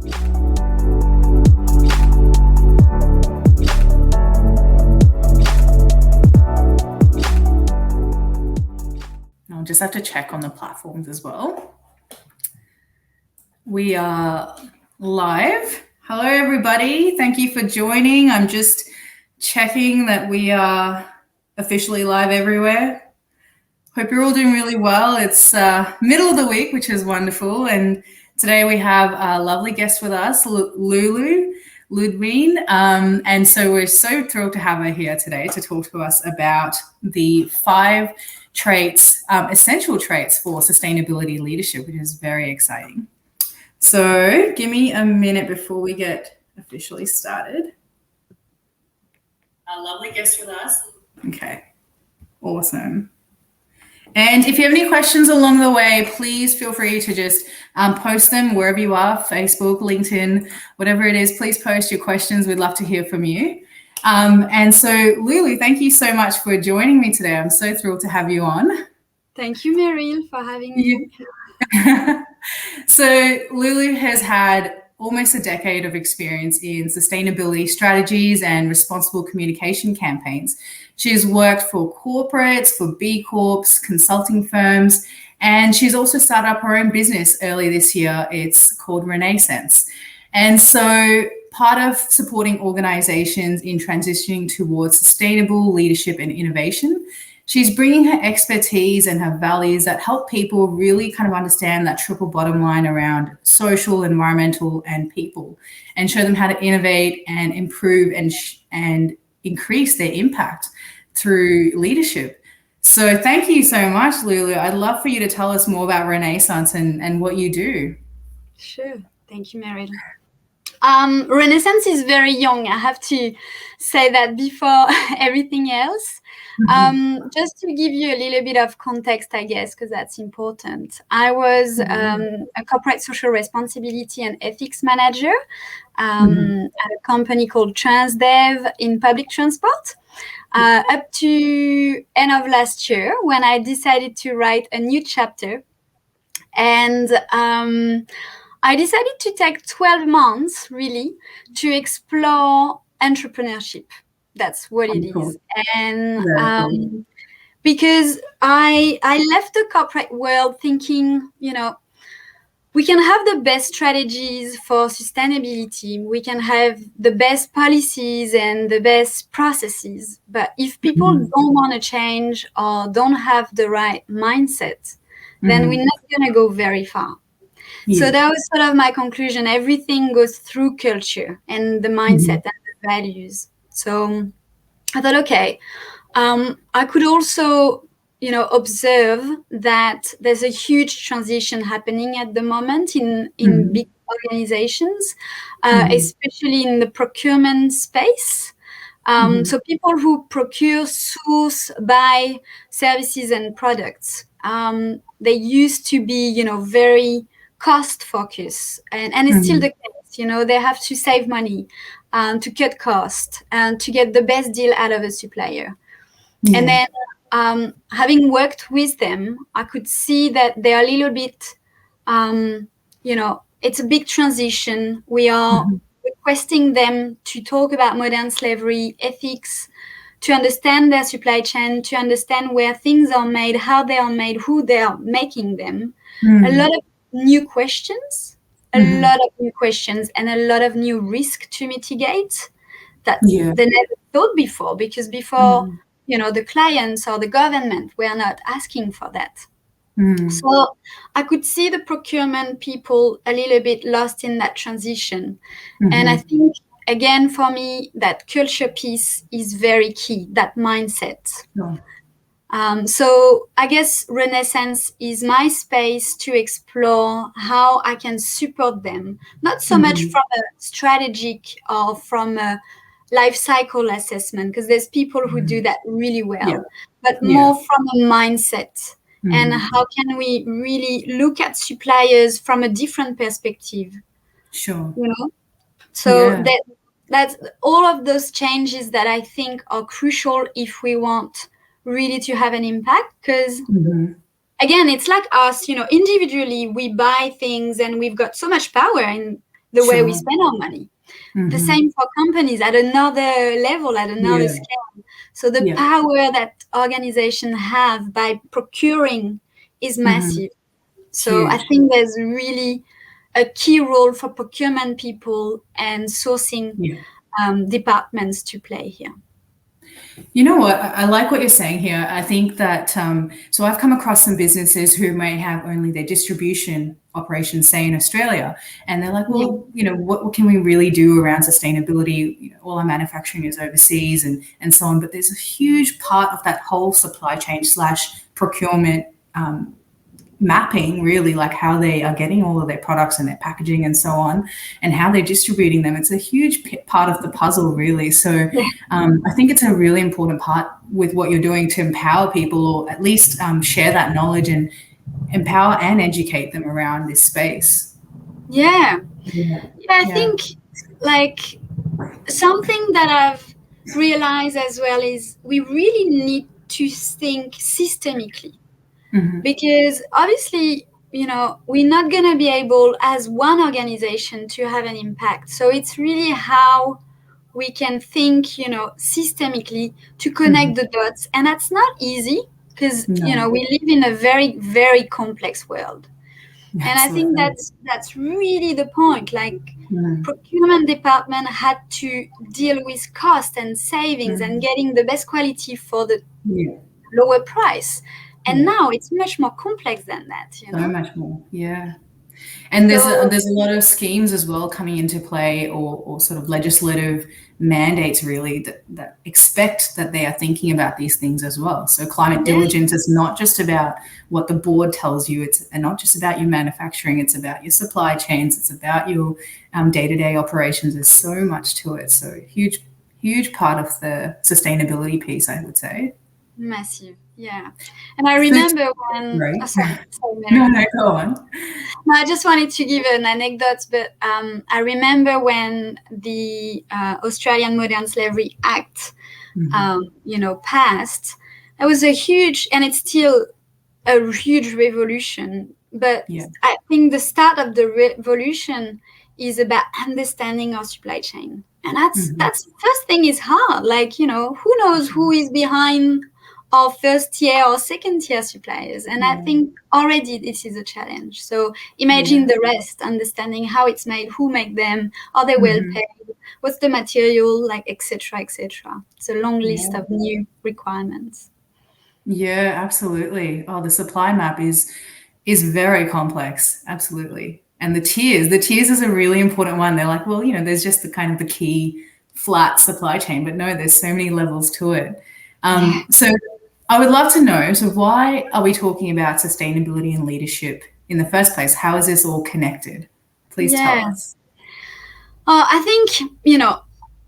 I'll just have to check on the platforms as well. We are live. Hello, everybody. Thank you for joining. I'm just checking that we are officially live everywhere. Hope you're all doing really well. It's middle of the week, which is wonderful. And today we have a lovely guest with us, Lulu. And so we're so thrilled to have her here today to talk to us about the 5 traits, essential traits for sustainability leadership, which is very exciting. So give me a minute before we get officially started. Our lovely guest with us. Okay, awesome. And if you have any questions along the way, please feel free to just post them wherever you are, Facebook, LinkedIn, whatever it is, please post your questions. We'd love to hear from you. And so, Lulu, thank you so much for joining me today. I'm so thrilled to have you on. Thank you, Meryl, for having me. So, Lulu has had almost a decade of experience in sustainability strategies and responsible communication campaigns. She's worked for corporates, for B Corps, consulting firms, and she's also started up her own business early this year. It's called RenaisSENSE. And so part of supporting organizations in transitioning towards sustainable leadership and innovation, she's bringing her expertise and her values that help people really kind of understand that triple bottom line around social, environmental, and people, and show them how to innovate and improve and increase their impact through leadership. So thank you so much, Lulu. I'd love for you to tell us more about RenaisSENSE and what you do. Sure. Thank you, Meryl. RenaisSENSE is very young. I have to say that before everything else. Just to give you a little bit of context, I guess, because that's important. I was a corporate social responsibility and ethics manager at a company called TransDev in public transport up to end of last year when I decided to write a new chapter. And I decided to take 12 months, really, to explore entrepreneurship. That's what it is. And because I left the corporate world thinking, we can have the best strategies for sustainability. We can have the best policies and the best processes. But if people don't want to change or don't have the right mindset, then we're not going to go very far. Yeah. So that was sort of my conclusion. Everything goes through culture and the mindset and the values. So I thought, okay, I could also, observe that there's a huge transition happening at the moment in big organizations, especially in the procurement space. So people who procure, source, buy services and products, they used to be, very cost focused, and it's still the case. They have to save money, to cut cost, and to get the best deal out of a supplier. And then having worked with them, I could see that they're a little bit, it's a big transition. We are requesting them to talk about modern slavery, ethics, to understand their supply chain, to understand where things are made, how they are made, who they are making them. A lot of new questions, and a lot of new risk to mitigate that they never thought before, because before, the clients or the government were not asking for that. So I could see the procurement people a little bit lost in that transition. And I think, again, for me, that culture piece is very key, that mindset. So I guess RenaisSENSE is my space to explore how I can support them, not so much from a strategic or from a life cycle assessment, because there's people who do that really well, but more from a mindset. And how can we really look at suppliers from a different perspective? Sure. So that's all of those changes that I think are crucial if we want really to have an impact, because again, it's like us, individually we buy things and we've got so much power the way we Sure. spend our money. The same for companies at another level, at another scale. So the power that organizations have by procuring is massive. So I think there's really a key role for procurement people and sourcing departments to play here. You know what? I like what you're saying here. I think that, so I've come across some businesses who may have only their distribution operations, say in Australia, and they're like, well, you know, what can we really do around sustainability? You know, all our manufacturing is overseas and so on. But there's a huge part of that whole supply chain / procurement mapping, really, like how they are getting all of their products and their packaging and so on, and how they're distributing them. It's a huge part of the puzzle, really. So I think it's a really important part with what you're doing to empower people, or at least share that knowledge and empower and educate them around this space. I think like something that I've realized as well is we really need to think systemically. Because obviously, you know, we're not going to be able as one organization to have an impact. So it's really how we can think, you know, systemically to connect the dots. And that's not easy because, you know, we live in a very, very complex world. Absolutely. And I think that's really the point. Like procurement department had to deal with cost and savings and getting the best quality for the lower price. And now it's much more complex than that, you know. So much more, And there's a lot of schemes as well coming into play, or sort of legislative mandates, really, that expect that they are thinking about these things as well. So climate diligence is not just about what the board tells you. It's not just about your manufacturing. It's about your supply chains. It's about your day-to-day operations. There's so much to it. So huge part of the sustainability piece, I would say. Massive. Yeah. And I remember when... sorry, no, go on. No, I just wanted to give an anecdote, but I remember when the Australian Modern Slavery Act, you know, passed. It was a huge, and it's still a huge revolution. But I think the start of the revolution is about understanding our supply chain. And that's first thing is hard. Like, you know, who knows who is behind our first tier or second tier suppliers. And I think already this is a challenge. So imagine the rest, understanding how it's made, who make them, are they well paid, what's the material, like, etc., etc. It's a long list of new requirements. Yeah, absolutely. Oh, the supply map is very complex. Absolutely. And the tiers is a really important one. They're like, well, you know, there's just the kind of the key flat supply chain, but no, there's so many levels to it. So I would love to know, so why are we talking about sustainability and leadership in the first place? How is this all connected? Please tell us. I think, you know,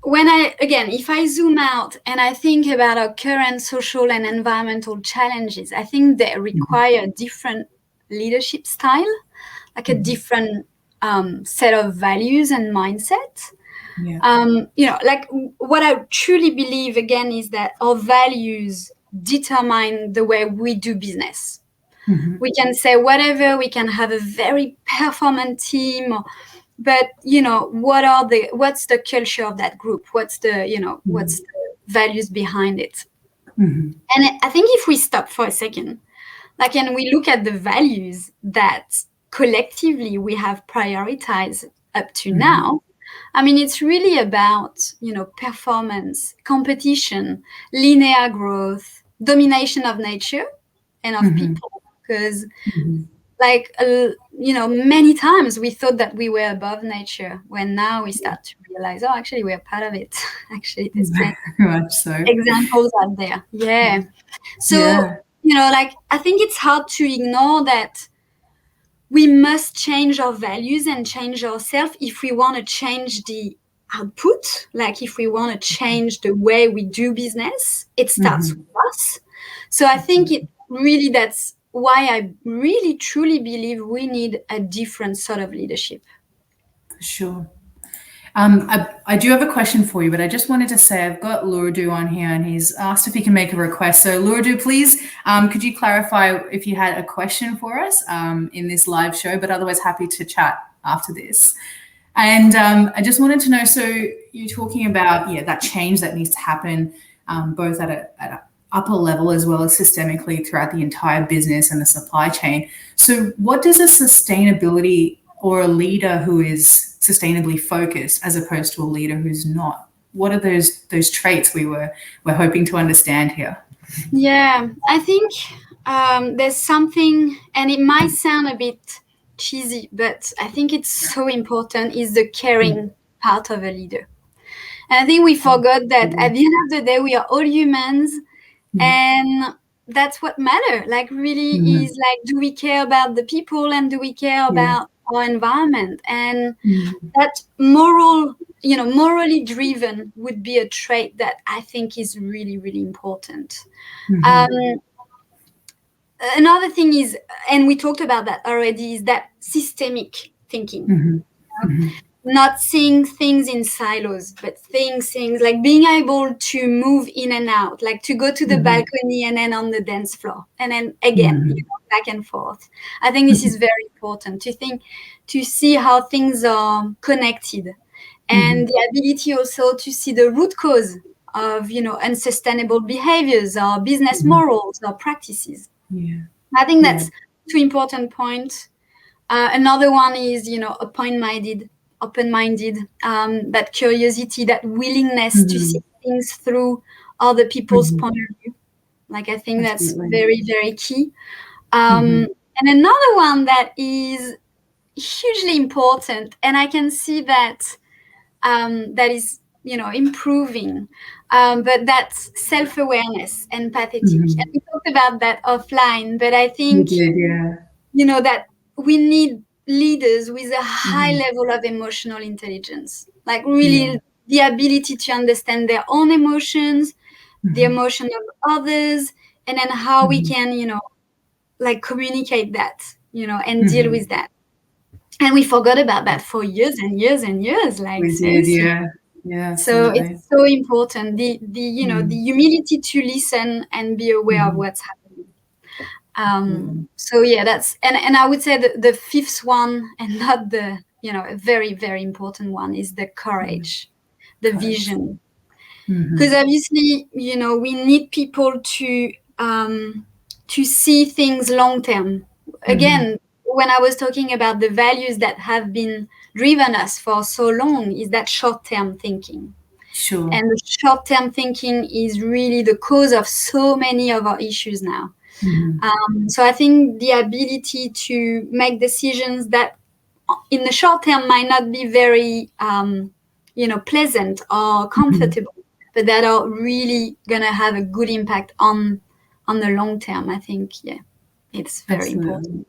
if I zoom out and I think about our current social and environmental challenges, I think they require a different leadership style, like a different set of values and mindset. You know, like what I truly believe, again, is that our values determine the way we do business. We can say whatever, we can have a very performant team, but, you know, what's the culture of that group? What's the, you know, what's the values behind it? And I think if we stop for a second, like, and we look at the values that collectively we have prioritized up to now, I mean, it's really about, you know, performance, competition, linear growth, domination of nature and of people. Because, like, you know, many times we thought that we were above nature, when now we start to realize, oh, actually, we're part of it. Actually, there's examples out there. So, you know, like, I think it's hard to ignore that we must change our values and change ourselves if we want to change the output. Like, if we want to change the way we do business, it starts with us. So I think that's why I really truly believe we need a different sort of leadership. For sure. I do have a question for you, but I just wanted to say I've got Lulu on here, and he's asked if he can make a request. So Lulu, please, could you clarify if you had a question for us in this live show, but otherwise happy to chat after this. And I just wanted to know, so you're talking about, that change that needs to happen both at an upper level as well as systemically throughout the entire business and the supply chain. So what does a sustainability or a leader who is sustainably focused as opposed to a leader who's not? What are those traits we're hoping to understand here? Yeah, I think there's something, and it might sound a bit cheesy, but I think it's so important, is the caring part of a leader. And I think we forgot that at the end of the day, we are all humans, and that's what matters. Like, really is like, do we care about the people, and do we care about our environment? And that morally driven would be a trait that I think is really, really important. Another thing is, and we talked about that already, is that systemic thinking. Not seeing things in silos, but things like being able to move in and out, like to go to the balcony and then on the dance floor, and then again, back and forth. I think this is very important, to see how things are connected, and the ability also to see the root cause of, unsustainable behaviors or business morals or practices. I think that's two important points. Another one is, open-minded, that curiosity, that willingness to see things through other people's point of view. Like, I think that's very, very key. And another one that is hugely important, and I can see that that is, improving, but that's self-awareness, empathetic. And we talked about that offline, but I think, that we need leaders with a high level of emotional intelligence, like really the ability to understand their own emotions, the emotion of others, and then how we can, communicate that, and deal with that. And we forgot about that for years and years and years. Like, we did, yeah. So it's so important. The humility to listen and be aware of what's happening. So that's, and I would say the fifth one, and not the, a very, very important one, is the courage, the vision. Because obviously, we need people to see things long term. Again, when I was talking about the values that have been driven us for so long, is that short-term thinking. Sure. And the short-term thinking is really the cause of so many of our issues now. So I think the ability to make decisions that in the short term might not be very, pleasant or comfortable, but that are really going to have a good impact on the long term. I think, it's very important.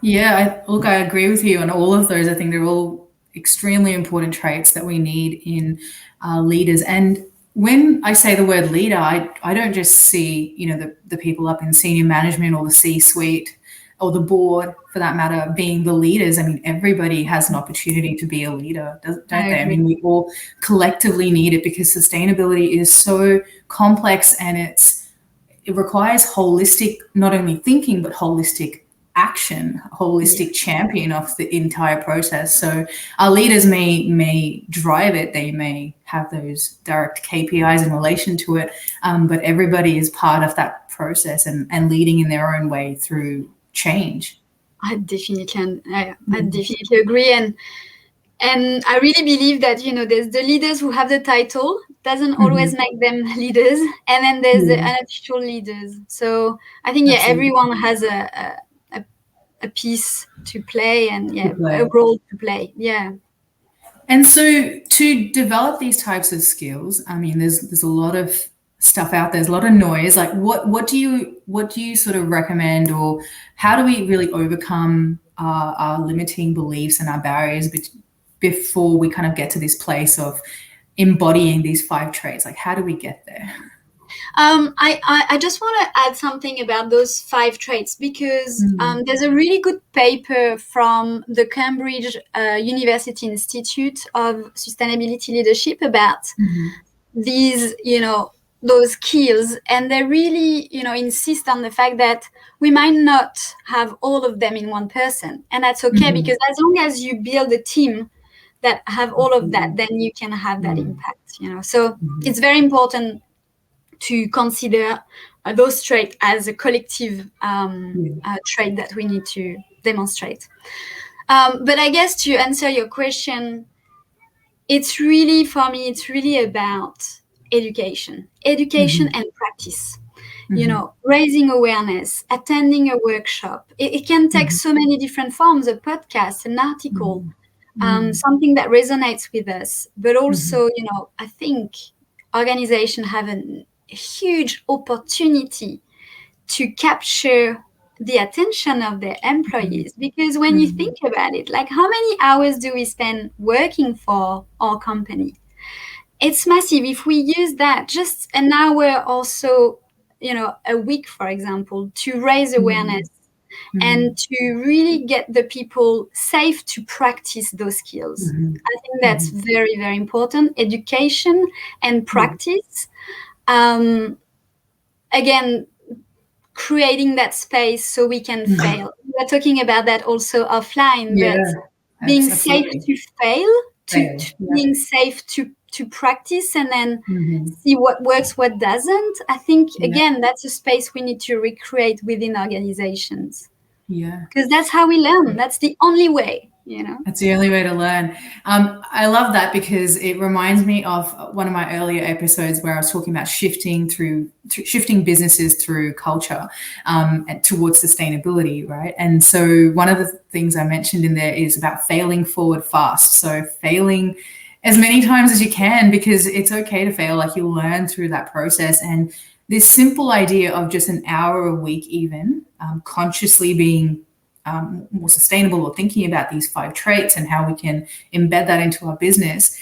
Yeah, I agree with you on all of those. I think they're all extremely important traits that we need in leaders. And when I say the word leader, I don't just see, the people up in senior management or the C-suite or the board, for that matter, being the leaders. I mean, everybody has an opportunity to be a leader, don't they? I mean, we all collectively need it, because sustainability is so complex, and it requires holistic, not only thinking, but holistic action, holistic champion of the entire process. So our leaders may drive it, they may have those direct KPIs in relation to it, but everybody is part of that process and leading in their own way through change. I definitely agree, and I really believe that, there's the leaders who have the title, doesn't always make them leaders, and then there's the unofficial leaders. So I think everyone has a piece to play, and a role to play. And so to develop these types of skills, I mean, there's a lot of stuff out there, there's a lot of noise. Like, what do you sort of recommend, or how do we really overcome our limiting beliefs and our barriers before we kind of get to this place of embodying these 5 traits? Like, how do we get there? I just want to add something about those 5 traits, because there's a really good paper from the Cambridge University Institute of Sustainability Leadership about these, those skills, and they really, insist on the fact that we might not have all of them in one person, and that's okay, because as long as you build a team that have all of that, then you can have that impact. So it's very important to consider those traits as a collective trait that we need to demonstrate. But I guess to answer your question, it's really about education and practice. Raising awareness, attending a workshop. It can take so many different forms: a podcast, an article, something that resonates with us. But also, I think organizations have a huge opportunity to capture the attention of their employees, because when you think about it, like, how many hours do we spend working for our company? It's massive. If we use that, just an hour or so, a week, for example, to raise awareness and to really get the people safe to practice those skills. I think that's very, very important. Education and practice. Again, creating that space so we can fail. We're talking about that also offline, but being safe to fail, being safe to practice, and then see what works, what doesn't. I think, again, that's a space we need to recreate within organizations. Yeah. Because that's how we learn. That's the only way. That's the only way to learn. I love that, because it reminds me of one of my earlier episodes where I was talking about shifting businesses through culture and towards sustainability, right? And so one of the things I mentioned in there is about failing forward fast. So failing as many times as you can, because it's okay to fail. Like, you learn through that process. And this simple idea of just an hour a week, even consciously being more sustainable, or thinking about these 5 traits and how we can embed that into our business,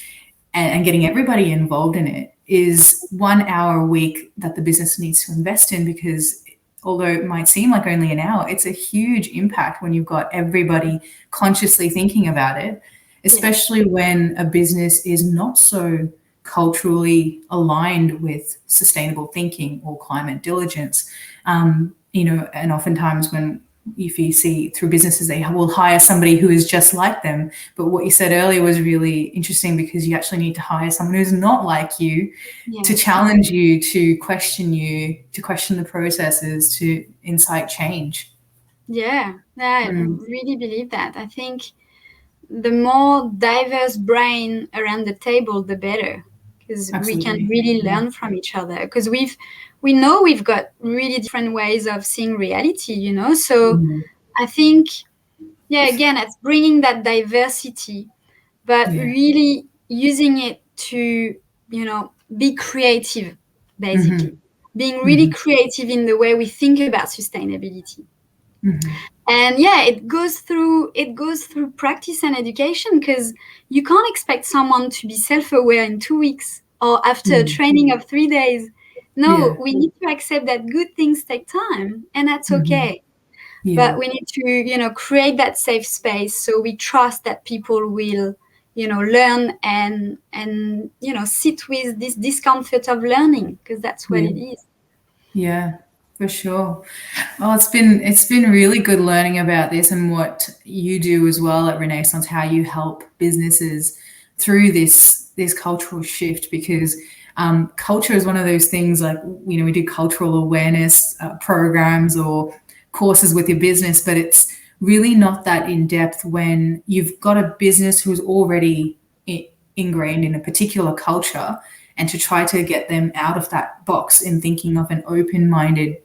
and getting everybody involved in it, is 1 hour a week that the business needs to invest in. Because although it might seem like only an hour, it's a huge impact when you've got everybody consciously thinking about it, especially when a business is not so culturally aligned with sustainable thinking or climate diligence. And oftentimes if you see through businesses, they will hire somebody who is just like them. But what you said earlier was really interesting, because you actually need to hire someone who's not like you, to challenge you, to question the processes, to incite change. Yeah, I really believe that. I think the more diverse brain around the table, the better, because we can really learn from each other. Because we know we've got really different ways of seeing reality, So I think, again, it's bringing that diversity, but really using it to, be creative, basically. Being really creative in the way we think about sustainability. And it goes through practice and education, because you can't expect someone to be self-aware in 2 weeks or after a training of 3 days. No, we need to accept that good things take time, and that's okay. But we need to, create that safe space, so we trust that people will, learn and sit with this discomfort of learning, because that's what it is. Yeah. For sure. Well, it's been really good learning about this and what you do as well at RenaisSENSE, how you help businesses through this cultural shift, because culture is one of those things, like, we do cultural awareness programs or courses with your business, but it's really not that in depth when you've got a business who's already ingrained in a particular culture, and to try to get them out of that box in thinking of an open-minded,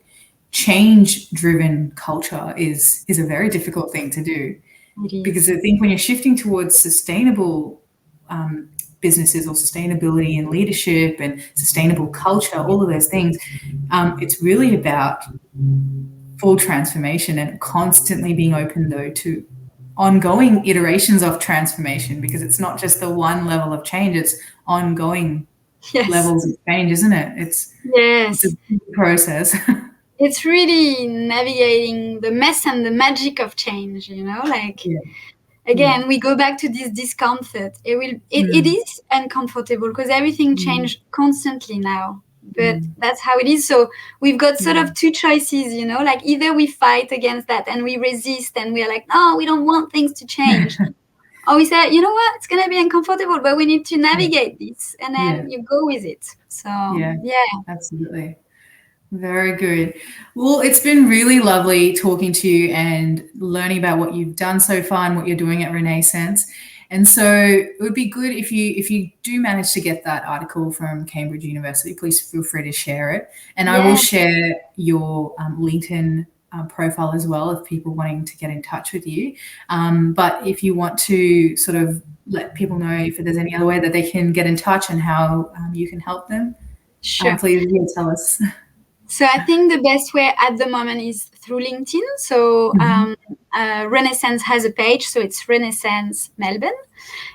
change-driven culture is a very difficult thing to do. Because I think when you're shifting towards sustainable businesses, or sustainability and leadership and sustainable culture, all of those things, it's really about full transformation, and constantly being open, though, to ongoing iterations of transformation, because it's not just the one level of change, it's ongoing levels of change, isn't it? It's a process. It's really navigating the mess and the magic of change, again, we go back to this discomfort. It is uncomfortable, because everything changes constantly now, but that's how it is. So we've got sort of two choices, you know, like either we fight against that and we resist and we're like, no, we don't want things to change. Or we say, you know what, it's going to be uncomfortable, but we need to navigate this, and then you go with it. So yeah, absolutely. Very good. Well, it's been really lovely talking to you and learning about what you've done so far and what you're doing at RenaisSENSE. And so it would be good if you do manage to get that article from Cambridge University, please feel free to share it. And I will share your LinkedIn profile as well if people wanting to get in touch with you. But if you want to sort of let people know if there's any other way that they can get in touch and how you can help them, please tell us. So I think the best way at the moment is through LinkedIn. So RenaisSENSE has a page, so it's RenaisSENSE Melbourne.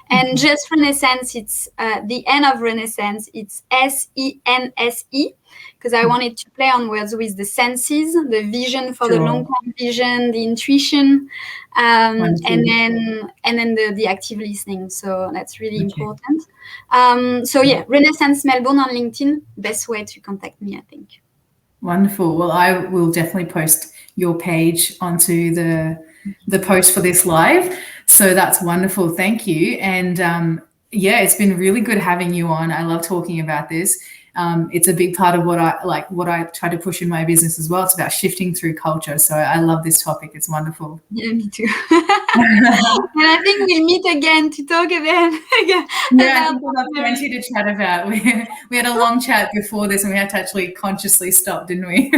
And just RenaisSENSE, it's the end of RenaisSENSE, it's SENSE, because I wanted to play on words with the senses, the vision for the long-term vision, the intuition, and then the active listening. So that's really important. So yeah, RenaisSENSE Melbourne on LinkedIn, best way to contact me, I think. Wonderful. Well, I will definitely post your page onto the post for this live. So that's wonderful. Thank you. And it's been really good having you on. I love talking about this. It's a big part of what I try to push in my business as well. It's about shifting through culture. So I love this topic. It's wonderful. Yeah, me too. And I think we'll meet again to talk about I think we'll have plenty to chat about. We had a long chat before this and we had to actually consciously stop, didn't we?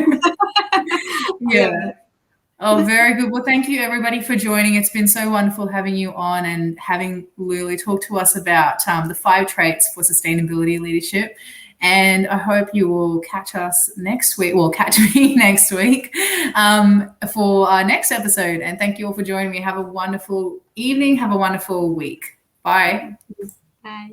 Oh, very good. Well, thank you everybody for joining. It's been so wonderful having you on and having Lulu talk to us about the 5 traits for sustainability leadership. And I hope you will catch us next week, catch me next week for our next episode. And thank you all for joining me. Have a wonderful evening. Have a wonderful week. Bye. Bye.